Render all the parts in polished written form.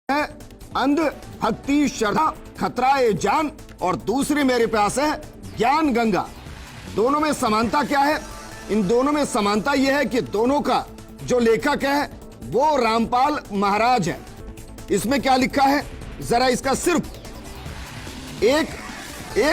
है अंध भक्ति श्रद्धा खतरा ए जान, और दूसरी मेरे पास है ज्ञान गंगा। दोनों में समानता क्या है? इन दोनों में समानता यह है कि दोनों का जो लेखक है वो रामपाल महाराज है। इसमें क्या लिखा है, जरा इसका सिर्फ एक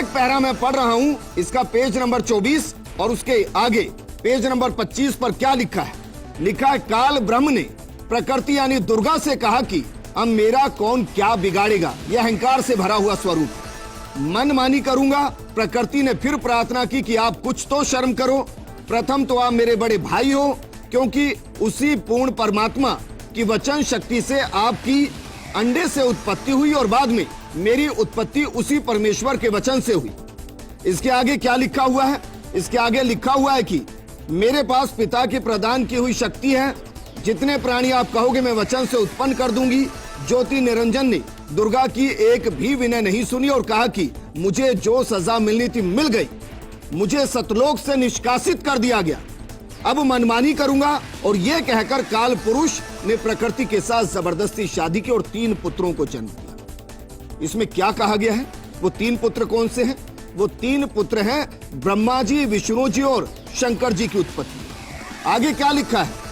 पैरा मैं पढ़ रहा हूं, इसका पेज नंबर 24 और उसके आगे पेज नंबर 25 पर क्या लिखा है? लिखा है, काल ब्रह्म ने प्रकृति यानी दुर्गा से कहा कि अब मेरा कौन क्या बिगाड़ेगा। यह अहंकार से भरा हुआ स्वरूप। मनमानी करूंगा। प्रकृति ने फिर प्रार्थना की कि आप कुछ तो शर्म करो। प्रथम तो आप मेरे बड़े भाई हो, क्योंकि उसी पूर्ण परमात्मा की वचन शक्ति से आपकी अंडे से उत्पत्ति हुई और बाद में मेरी उत्पत्ति उसी परमेश्वर के वचन से हुई। इसके आगे क्या लिखा हुआ है? इसके आगे लिखा हुआ है कि मेरे पास पिता की प्रदान की हुई शक्ति है। जितने प्राणी आप कहोगे मैं वचन से उत्पन्न कर दूंगी। ज्योति निरंजन ने दुर्गा की एक भी विनय नहीं सुनी और कहा कि मुझे जो सजा मिलनी थी मिल गई, मुझे सतलोक से निष्कासित कर दिया गया, अब मनमानी करूंगा। और यह कहकर काल पुरुष ने प्रकृति के साथ जबरदस्ती शादी की और 3 पुत्रों को जन्म दिया। इसमें क्या कहा गया है? वो 3 पुत्र कौन से हैं? वो 3 पुत्र हैं ब्रह्मा जी, विष्णु जी और शंकर जी की उत्पत्ति। आगे क्या लिखा है?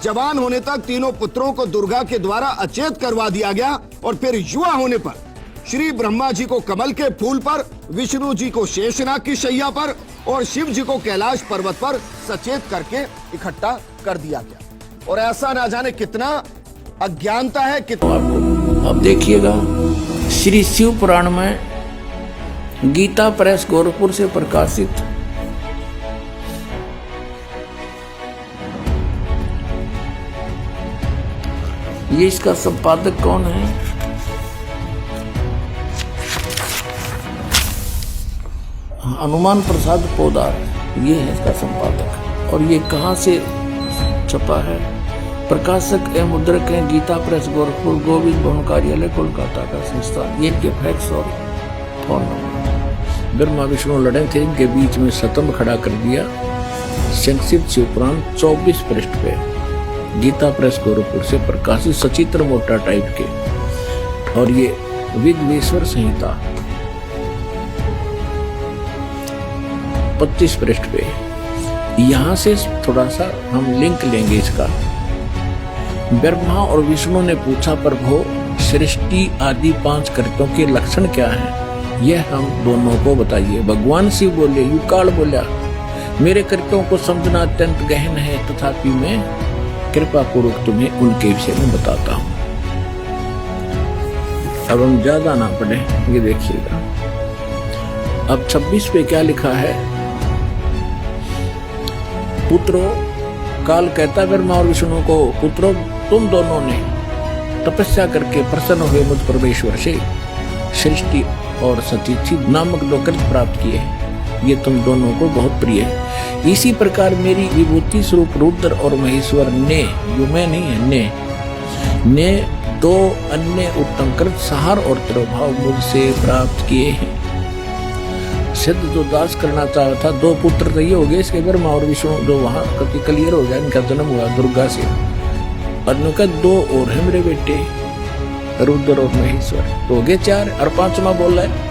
जवान होने तक तीनों पुत्रों को दुर्गा के द्वारा अचेत करवा दिया गया और फिर युवा होने पर श्री ब्रह्मा जी को कमल के फूल पर, विष्णु जी को शेषनाग की शैया पर और शिव जी को कैलाश पर्वत पर सचेत करके इकट्ठा कर दिया गया। और ऐसा ना जाने कितना अज्ञानता है कितना। अब देखिएगा, श्री शिव पुराण में गीता प्रेस गोरखपुर से प्रकाशित ये इसका संपादक कौन है? हनुमान प्रसाद पोदार, ये है इसका संपादक। और ये कहाँ से छपा है? प्रकाशक एवं मुद्रक है गीता प्रेस गोरखपुर, गोविंद भवन कार्यालय कोलकाता का संस्थान। ये के फैक्स और फोन नंबर। ब्रह्मा विष्णु लड़े थे, इनके बीच में स्तंभ खड़ा कर दिया। संक्षिप्त शिवपुराण 24 पृष्ठ पे, गीता प्रेस गोरखपुर से प्रकाशित, सचित्र मोटा टाइप के। और ये विघ्नेश्वर संहिता 25 पृष्ठ पे। यहां से थोड़ा सा हम लिंक लेंगे इसका। ब्रह्मा और विष्णु ने पूछा, प्रभु सृष्टि आदि 5 कृत्यों के लक्षण क्या हैं? यह हम दोनों को बताइए। भगवान शिव बोले, युकाल बोला, मेरे कृत्यों को समझना अत्यंत गहन है, तथापि मैं कृपा पूर्वक तुम्हें उनके विषय में बताता हूं। अब हम ज्यादा ना पढ़े, ये देखिएगा। अब 26 पे क्या लिखा है? पुत्रों, काल कहता ब्रह्मा और विष्णु को, पुत्रों तुम दोनों ने तपस्या करके प्रसन्न हुए मुझ परमेश्वर से सृष्टि और सतीथि नामक 2 कृत्य प्राप्त किए। ये तुम दोनों को बहुत प्रिय है। इसी प्रकार मेरी विभूति स्वरूप रुद्र और महेश्वर ने, जो मैं नहीं है, ने 2 अन्य उत्तम कृत सहार और तिरोभाव मुझसे प्राप्त किए हैं। सिद्ध जो दास करना चाहता था, 2 पुत्र तो ये हो गए इसके, ब्रह्मा और विष्णु, जो वहां क्लियर हो गया, इनका जन्म हुआ दुर्गा से। और उनका 2 और है मेरे बेटे, रुद्र और महेश्वर, तो हो गए 4। और 5वां बोल रहा है